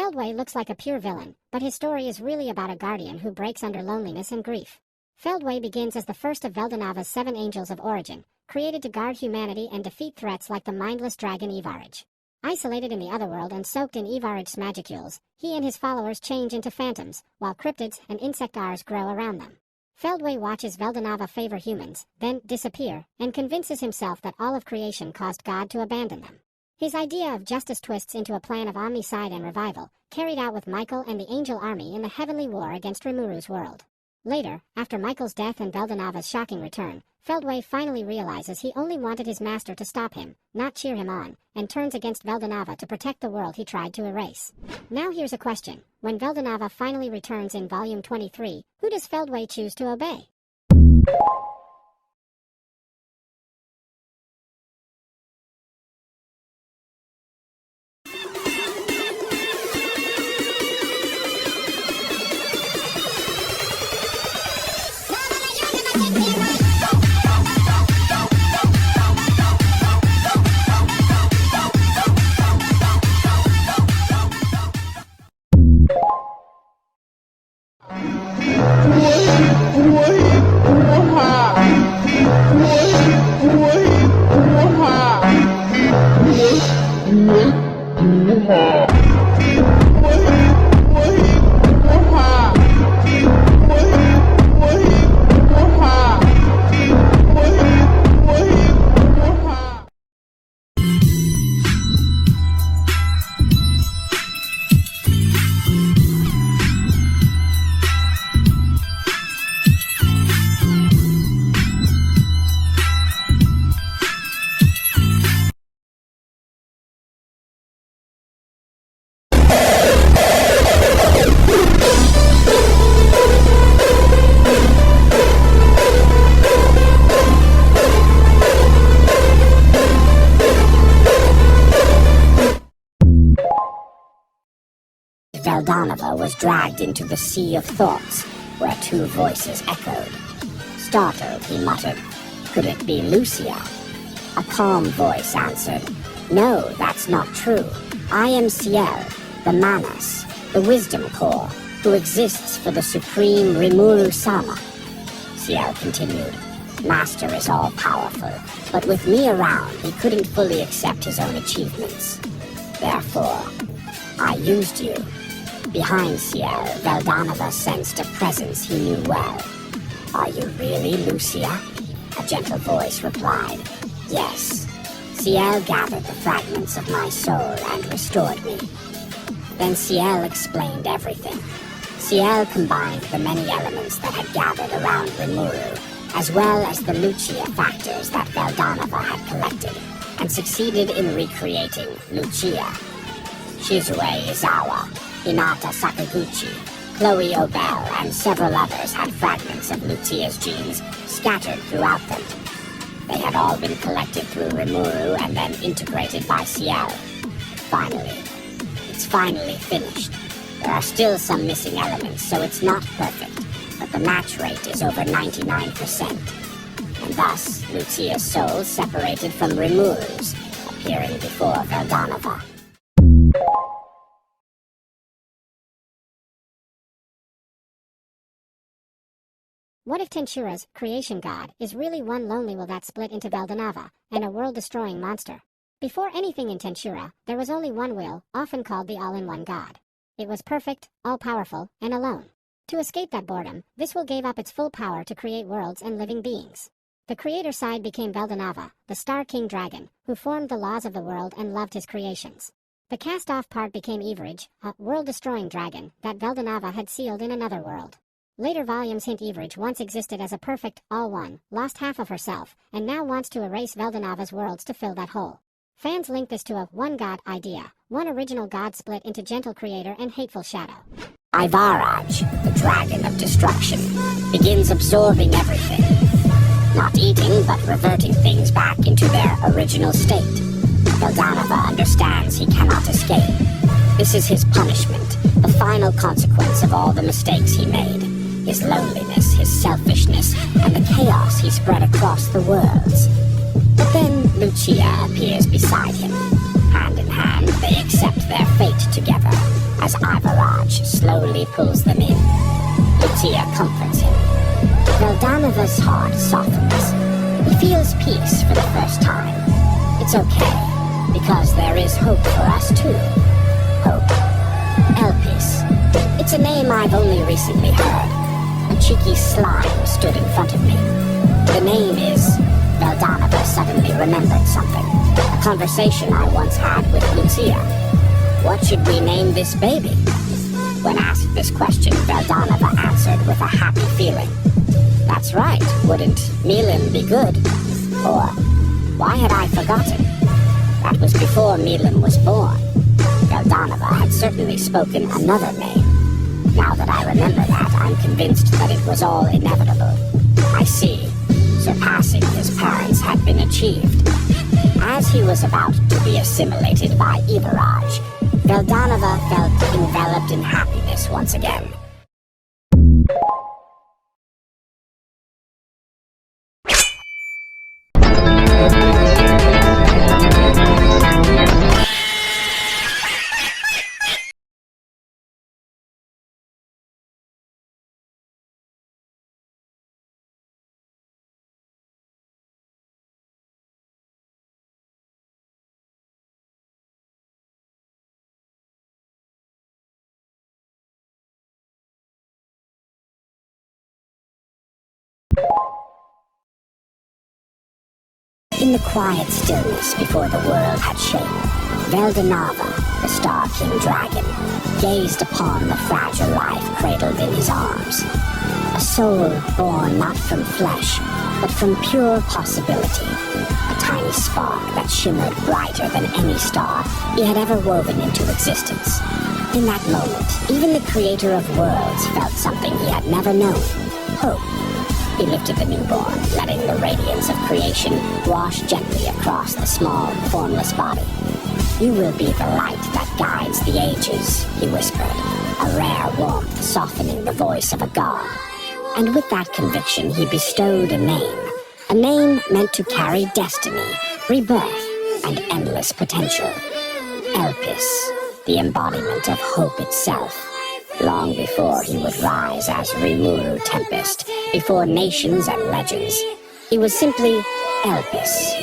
Feldway looks like a pure villain, but his story is really about a guardian who breaks under loneliness and grief. Feldway begins as the first of Veldanava's 7 angels of origin, created to guard humanity and defeat threats like the mindless dragon Ivarage. Isolated in the otherworld and soaked in Ivarage's magicules, he and his followers change into phantoms, while cryptids and insectars grow around them. Feldway watches Veldanava favor humans, then disappear, and convinces himself that all of creation caused God to abandon them. His idea of justice twists into a plan of omnicide and revival, carried out with Michael and the Angel Army in the heavenly war against Rimuru's world. Later, after Michael's death and Veldanava's shocking return, Feldway finally realizes he only wanted his master to stop him, not cheer him on, and turns against Veldanava to protect the world he tried to erase. Now here's a question. When Veldanava finally returns in Volume 23, who does Feldway choose to obey? Veldanava was dragged into the sea of thoughts, where 2 voices echoed. Startled, he muttered, "Could it be Lucia?" A calm voice answered, "No, that's not true. I am Ciel, the Manas, the Wisdom Core, who exists for the supreme Rimuru Sama." Ciel continued, "Master is all-powerful, but with me around, he couldn't fully accept his own achievements. Therefore, I used you." Behind Ciel, Veldanava sensed a presence he knew well. "Are you really Lucia?" A gentle voice replied, "Yes." Ciel gathered the fragments of my soul and restored me. Then Ciel explained everything. Ciel combined the many elements that had gathered around Rimuru, as well as the Lucia factors that Veldanava had collected, and succeeded in recreating Lucia. Shizue Izawa, Hinata Sakaguchi, Chloe Obel, and several others had fragments of Lucia's genes scattered throughout them. They had all been collected through Rimuru and then integrated by Ciel. It's finally finished. There are still some missing elements, so it's not perfect, but the match rate is over 99%. And thus, Lucia's soul separated from Rimuru's, appearing before Veldanava. What if Tensura's creation god is really one lonely will that split into Veldanava, and a world-destroying monster? Before anything in Tensura, there was only one will, often called the all-in-one god. It was perfect, all-powerful, and alone. To escape that boredom, this will gave up its full power to create worlds and living beings. The creator side became Veldanava, the Star King Dragon, who formed the laws of the world and loved his creations. The cast-off part became Ivarage, a world-destroying dragon that Veldanava had sealed in another world. Later volumes hint Ivarage once existed as a perfect, all-one, lost half of herself, and now wants to erase Veldanava's worlds to fill that hole. Fans link this to a one-god idea, one original god split into gentle creator and hateful shadow. Ivarage, the dragon of destruction, begins absorbing everything. Not eating, but reverting things back into their original state. Veldanava understands he cannot escape. This is his punishment, the final consequence of all the mistakes he made. His loneliness, his selfishness, and the chaos he spread across the worlds. But then Lucia appears beside him. Hand in hand, they accept their fate together, as Ivarage slowly pulls them in. Lucia comforts him. Veldanava's heart softens. He feels peace for the first time. It's okay, because there is hope for us too. Hope. Elpis. It's a name I've only recently heard. A cheeky slime stood in front of me. The name is... Veldanava suddenly remembered something. A conversation I once had with Lucia. What should we name this baby? When asked this question, Veldanava answered with a happy feeling. That's right, wouldn't Milim be good? Or, why had I forgotten? That was before Milim was born. Veldanava had certainly spoken another name. Now that I remember that, I'm convinced that it was all inevitable. I see. Surpassing his parents had been achieved. As he was about to be assimilated by Ivarage, Veldanava felt enveloped in happiness once again. In the quiet stillness before the world had shape, Veldanava, the Star King Dragon, gazed upon the fragile life cradled in his arms. A soul born not from flesh, but from pure possibility. A tiny spark that shimmered brighter than any star he had ever woven into existence. In that moment, even the creator of worlds felt something he had never known. Hope. He lifted the newborn, letting the radiance of creation wash gently across the small, formless body. You will be the light that guides the ages, he whispered, a rare warmth softening the voice of a god. And with that conviction, he bestowed a name meant to carry destiny, rebirth, and endless potential. Elpis, the embodiment of hope itself. Long before he would rise as Rimuru Tempest, before nations and legends, he was simply Elpis.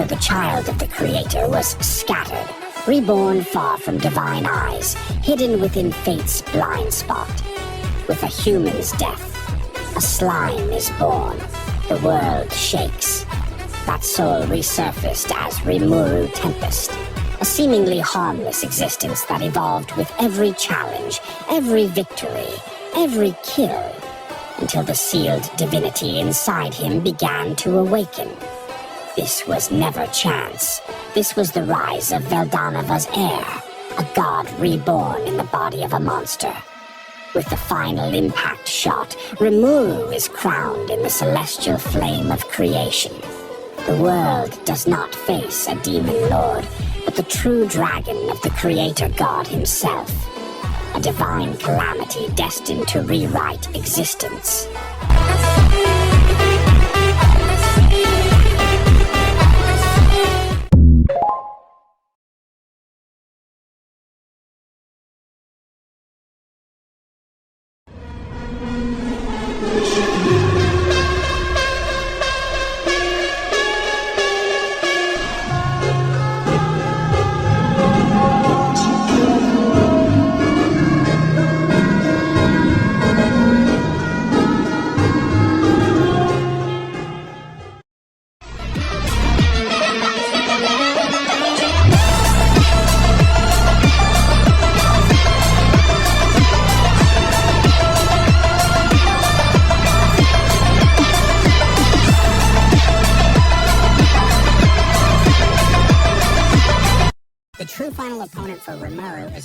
The child of the Creator was scattered, reborn far from divine eyes, hidden within fate's blind spot. With a human's death, a slime is born. The world shakes. That soul resurfaced as Rimuru Tempest, a seemingly harmless existence that evolved with every challenge, every victory, every kill, until the sealed divinity inside him began to awaken. This was never chance. This was the rise of Veldanava's heir, a god reborn in the body of a monster. With the final impact shot, Rimuru is crowned in the celestial flame of creation. The world does not face a demon lord, but the true dragon of the creator god himself. A divine calamity destined to rewrite existence.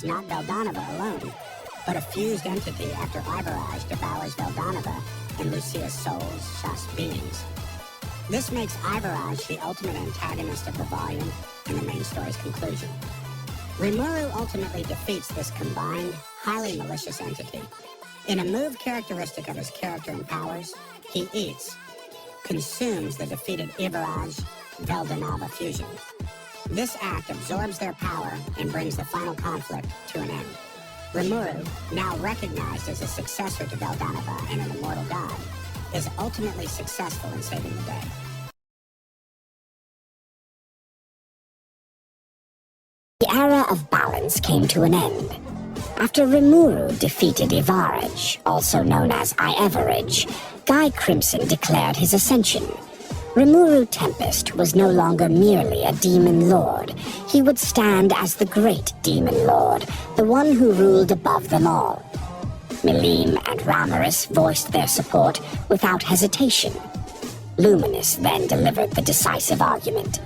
not Veldanava alone, but a fused entity after Ivarage devours Veldanava and Lucia's souls, thus beings. This makes Ivarage the ultimate antagonist of the volume and the main story's conclusion. Rimuru ultimately defeats this combined, highly malicious entity. In a move characteristic of his character and powers, he consumes the defeated Ivarage Veldanava fusion. This act absorbs their power and brings the final conflict to an end. Rimuru, now recognized as a successor to Veldanava and an immortal god, is ultimately successful in saving the day. The era of balance came to an end. After Rimuru defeated Ivarage, also known as Ivarage, Guy Crimson declared his ascension. Rimuru Tempest was no longer merely a demon lord. He would stand as the great demon lord, the one who ruled above them all. Milim and Ramaris voiced their support without hesitation. Luminous then delivered the decisive argument.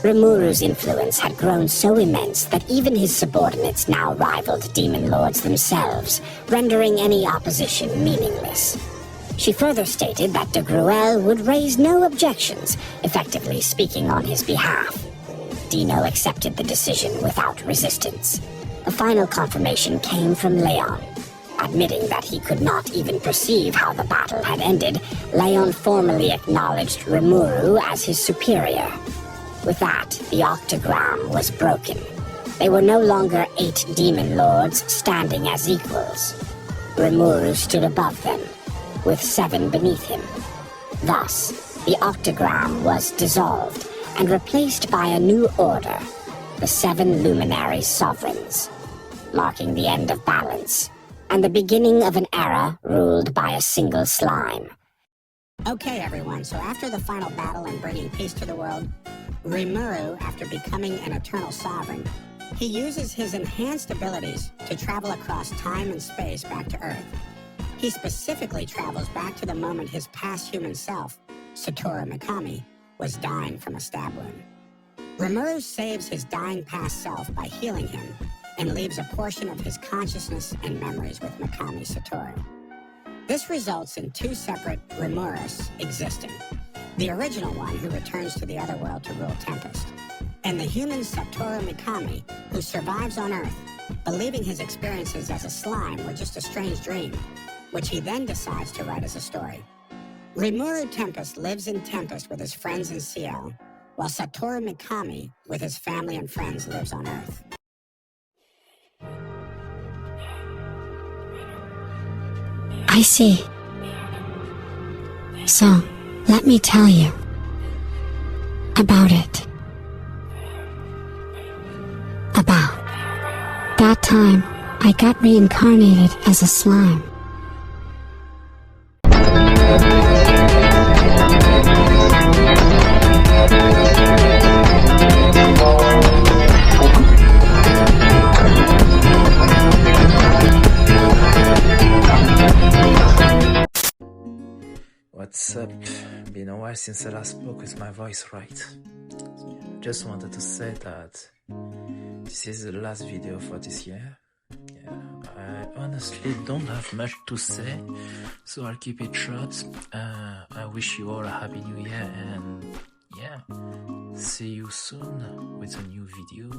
Rimuru's influence had grown so immense that even his subordinates now rivaled demon lords themselves, rendering any opposition meaningless. She further stated that de Gruel would raise no objections, effectively speaking on his behalf. Dino accepted the decision without resistance. A final confirmation came from Leon. Admitting that he could not even perceive how the battle had ended, Leon formally acknowledged Rimuru as his superior. With that, the octagram was broken. They were no longer 8 demon lords standing as equals. Rimuru stood above them, with 7 beneath him. Thus, the octagram was dissolved and replaced by a new order, the 7 luminary sovereigns, marking the end of balance and the beginning of an era ruled by a single slime. Okay, everyone, so after the final battle and bringing peace to the world, Rimuru, after becoming an eternal sovereign, he uses his enhanced abilities to travel across time and space back to Earth. He specifically travels back to the moment his past human self, Satoru Mikami, was dying from a stab wound. Rimuru saves his dying past self by healing him and leaves a portion of his consciousness and memories with Mikami Satoru. This results in 2 separate Rimurus existing. The original one who returns to the other world to rule Tempest, and the human Satoru Mikami who survives on Earth, believing his experiences as a slime were just a strange dream, which he then decides to write as a story. Rimuru Tempest lives in Tempest with his friends in Ciel, while Satoru Mikami, with his family and friends, lives on Earth. I see. So, let me tell you about it. About that time I got reincarnated as a slime. What's up? Been a while since I last spoke with my voice right. Just wanted to say that this is the last video for this year. I honestly don't have much to say, so I'll keep it short. I wish you all a happy new year and yeah, see you soon with a new video.